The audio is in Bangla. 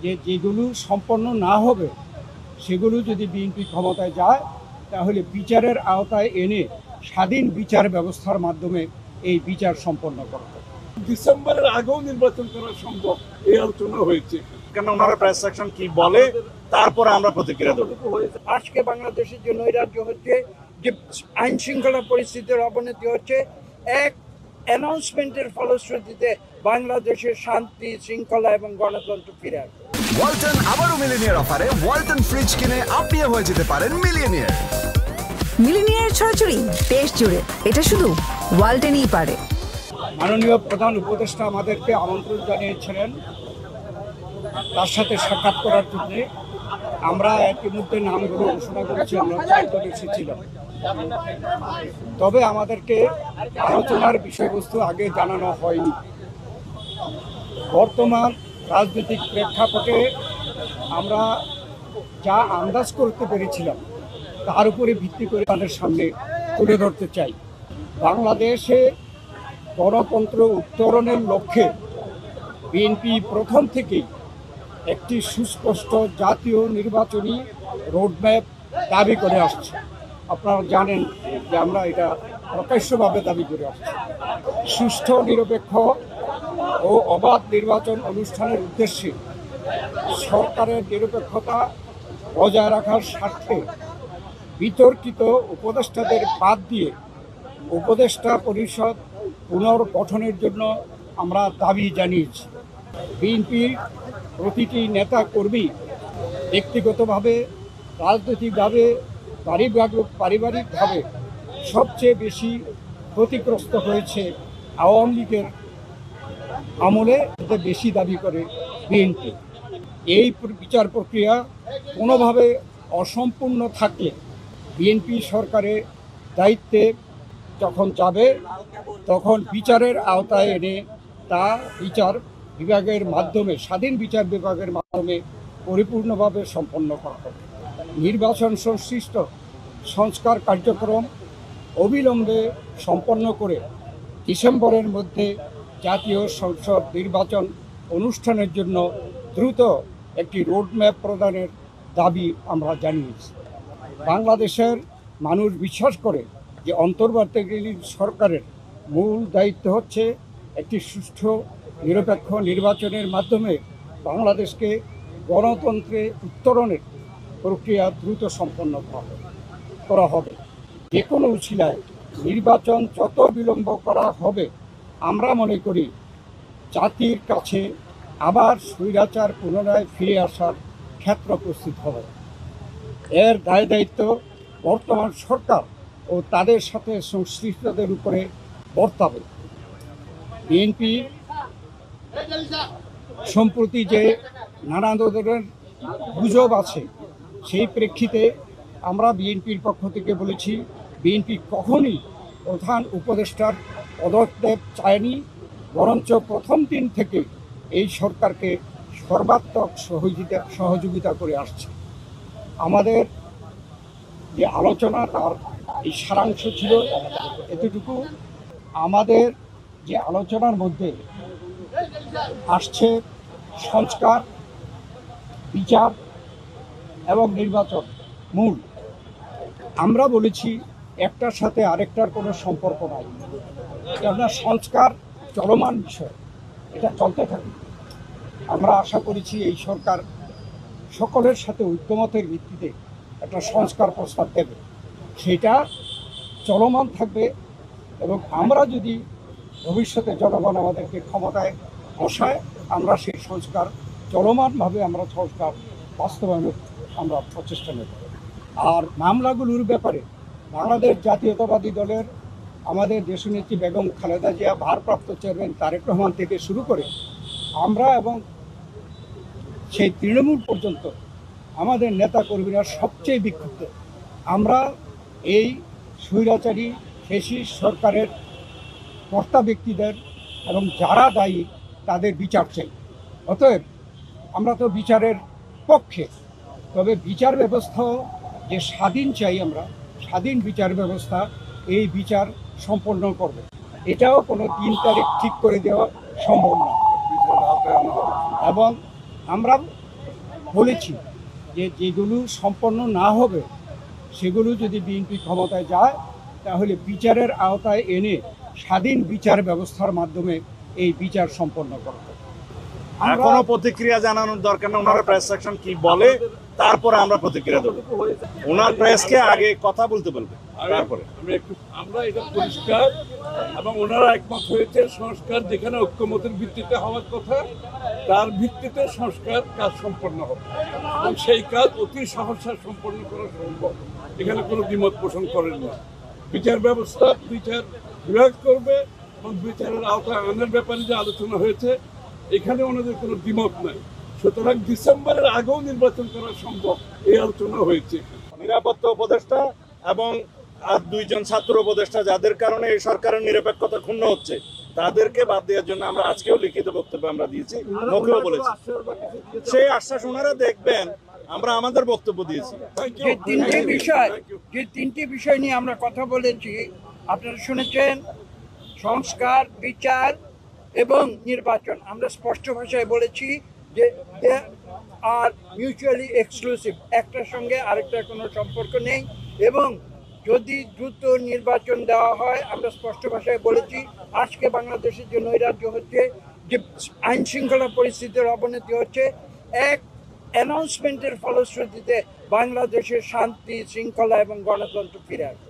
যে যেগুলো সম্পন্ন না হবে সেগুলো যদি বিএনপি ক্ষমতায় যায় তাহলে বিচারের আওতায় এনে স্বাধীন বিচার ব্যবস্থার মাধ্যমে এই বিচার সম্পন্ন করতে হবে। ডিসেম্বরের আগেও নির্বাচন করা সম্ভব, এই আলোচনা হয়েছে। কেন ওনারা প্রেস সেকশন কি বলে তারপরে আমরা প্রতিক্রিয়া দেবো। আজকে বাংলাদেশের যে নৈরাজ্য হচ্ছে, যে আইন শৃঙ্খলা পরিস্থিতির অবনতি হচ্ছে, এক অ্যানাউন্সমেন্টের ফলশ্রুতিতে বাংলাদেশের শান্তি শৃঙ্খলা এবং গণতন্ত্র ফিরে আসবে। ওয়ালটন আবারও মিলিনিয়ার অফারে ওয়ালটন ফ্রিজ কিনে আপনিও হয়ে যেতে পারেন মিলিয়নিয়ার। মিলিনিয়ার ছড়াছড়ি দেশ জুড়ে, এটা শুধু ওয়ালটনই পারে। মাননীয় প্রধান উপদেষ্টা আমাদেরকে আমন্ত্রণ জানিয়েছিলেন তার সাথে সাক্ষাৎ করার জন্য। আমরা ইতিমধ্যে নামগুলো ঘোষণা করেছি, আমরা 4 জন এসেছিলাম। তবে আমাদেরকে আলোচনার বিষয়বস্তু আগে জানানো হয়নি। বর্তমান রাজনৈতিক প্রেক্ষাপটে আমরা যা আন্দাজ করতে পেরেছিলাম তার উপরে ভিত্তি করে তাদের সামনে তুলে ধরতে চাই। বাংলাদেশে গণতন্ত্র উত্তরণের লক্ষ্যে বিএনপি প্রথম থেকেই একটি সুস্পষ্ট জাতীয় নির্বাচনী রোডম্যাপ দাবি করে আসছে। আপনারা জানেন যে আমরা এটা প্রকাশ্যভাবে দাবি করে আসছি। সুষ্ঠু, নিরপেক্ষ ও অবাধ নির্বাচন অনুষ্ঠানের উদ্দেশ্যে সরকারের নিরপেক্ষতা বজায় রাখার স্বার্থে বিতর্কিত উপদেষ্টাদের বাদ দিয়ে উপদেষ্টা পরিষদ পুনর্গঠনের জন্য আমরা দাবি জানিয়েছি। বিএনপির প্রতিটি নেতা কর্মী ব্যক্তিগতভাবে, রাজনৈতিকভাবে, পারিবারিকভাবে সবচেয়ে বেশি ক্ষতিগ্রস্ত হয়েছে আওয়ামী লীগের আমলে, বেশি দাবি করে বিএনপি। এই বিচার প্রক্রিয়া কোনোভাবে অসম্পূর্ণ থাকলে বিএনপি সরকারের দায়িত্বে যখন যাবে তখন বিচারের আওতায় এনে তা বিচার বিভাগের মাধ্যমে, স্বাধীন বিচার বিভাগের মাধ্যমে পরিপূর্ণভাবে সম্পন্ন করা হবে। নির্বাচন সংশ্লিষ্ট সংস্কার কার্যক্রম অবিলম্বে সম্পন্ন করে ডিসেম্বরের মধ্যে জাতীয় সংসদ নির্বাচন অনুষ্ঠানের জন্য দ্রুত একটি রোডম্যাপ প্রদানের দাবি আমরা জানিয়েছি। বাংলাদেশের মানুষ বিশ্বাস করে যে অন্তর্বর্তীকালীন সরকারের মূল দায়িত্ব হচ্ছে একটি সুষ্ঠু নিরপেক্ষ নির্বাচনের মাধ্যমে বাংলাদেশকে গণতন্ত্রে উত্তরণের প্রক্রিয়া দ্রুত সম্পন্ন করা হবে। যে কোনো উছিলায় নির্বাচন যত বিলম্ব করা হবে, আমরা মনে করি জাতির কাছে আবার স্বৈরাচার পুনরায় ফিরে আসার ক্ষেত্র প্রস্তুত হবে। এর দায় দায়িত্ব বর্তমান সরকার ও তাদের সাথে সংশ্লিষ্টদের উপরে বর্তাবে। বিএনপি সম্প্রতি যে নানা ধরনের গুজব আছে, সেই প্রেক্ষিতে আমরা বিএনপির পক্ষ থেকে বলেছি, বিএনপি কখনই প্রধান উপদেষ্টার পদত্যাগ চায়নি, বরঞ্চ প্রথম দিন থেকে এই সরকারকে সর্বাত্মক সহযোগিতা করে আসছে। আমাদের যে আলোচনা তার এই সারাংশ ছিল এতটুকু। আমাদের যে আলোচনার মধ্যে আসছে সংস্কার, বিচার এবং নির্বাচন মূল। আমরা বলেছি একটার সাথে আরেকটার কোনো সম্পর্ক নাই, কেননা সংস্কার চলমান বিষয়, এটা চলতে থাকে। আমরা আশা করেছি এই সরকার সকলের সাথে ঐক্যমতের ভিত্তিতে একটা সংস্কার প্রস্তাব দেবে, সেটা চলমান থাকবে। এবং আমরা যদি ভবিষ্যতে জনগণ আমাদেরকে ক্ষমতায় বসায়, আমরা সেই সংস্কার চলমানভাবে আমরা সংস্কার বাস্তবায়নের আমরা প্রচেষ্টা নেব। আর মামলাগুলোর ব্যাপারে বাংলাদেশ জাতীয়তাবাদী দলের আমাদের দেশনেত্রী বেগম খালেদা জিয়া, ভারপ্রাপ্ত চেয়ারম্যান তারেক রহমান থেকে শুরু করে আমরা এবং সেই তৃণমূল পর্যন্ত আমাদের নেতা কর্মীরা সবচেয়ে বিক্ষুব্ধ। আমরা এই স্বৈরাচারী ফ্যাসিস্ট সরকারের কর্তা ব্যক্তিদের এবং যারা দায়ী তাদের বিচার চাই। অতএব আমরা তো বিচারের পক্ষে, তবে বিচার ব্যবস্থা যে স্বাধীন চাই, আমরা স্বাধীন বিচার ব্যবস্থা, এই বিচার সম্পন্ন করবে। এটাও কোনো 3 তারিখ ঠিক করে দেওয়া সম্ভব না। এবং আমরা বলেছি যে যেগুলো সম্পন্ন না হবে সেগুলো যদি বিএনপি ক্ষমতায় যায় তাহলে বিচারের আওতায় এনে স্বাধীন বিচার ব্যবস্থার মাধ্যমে এই বিচার সম্পন্ন করবে। এখনো প্রতিক্রিয়া জানানোর দরকার না, ওনার প্রেস সেকশন কি বলে তারপরে আমরা প্রতিক্রিয়া দেবো। ওনার প্রেসকে আগে কথা বলতে বলবে, তারপরে আমরা এটা পরিষ্কার এবং ওনারা একমত হয়েছে সংস্কার যেখানে ঐক্যমতের ভিত্তিতে হওয়ার কথা তার ভিত্তিতে সংস্কার কাজ সম্পন্ন হবে এবং সেই কাজ অতি সহসা সম্পন্ন করা সম্ভব। এখানে কোনো দ্বিমত পোষণ করেন না। বিচার ব্যবস্থা বিচার বিভাগ করবে এবং বিচারের আওতায় আনার ব্যাপারে যে আলোচনা হয়েছে এখানে ওনাদের কোনো দ্বিমত নাই। সুতরাং ডিসেম্বরের আগেও নির্বাচন করা সম্ভব এই আলোচনা হয়েছে। নিরাপত্তা উপদেষ্টা এবং আর দুইজন ছাত্র উপদেষ্টা যাদের কারণে এই সরকারের নিরপেক্ষতা ক্ষুণ্ণ হচ্ছে তাদেরকে বাদ দেওয়ার জন্য আমরা আজকেও লিখিত বক্তব্য আমরা দিয়েছি, মুখেও বলেছি। সেই আশ্বাস ওনারা দেখবেন, আমরা আমাদের বক্তব্য দিয়েছি। যে তিনটি বিষয় নিয়ে আমরা কথা বলেছি আপনারা শুনেছেন, সংস্কার, বিচার এবং নির্বাচন। আমরা স্পষ্ট ভাষায় বলেছি যে দে আর মিউচুয়ালি এক্সক্লুসিভ, একটার সঙ্গে আরেকটার কোনো সম্পর্ক নেই। এবং যদি দ্রুত নির্বাচন দেওয়া হয়, আমরা স্পষ্ট ভাষায় বলেছি আজকে বাংলাদেশের যে নৈরাজ্য হচ্ছে, যে আইন শৃঙ্খলা পরিস্থিতির অবনতি হচ্ছে, এক অ্যানাউন্সমেন্টের ফলশ্রুতিতে বাংলাদেশের শান্তি শৃঙ্খলা এবং গণতন্ত্র ফিরে আসবে।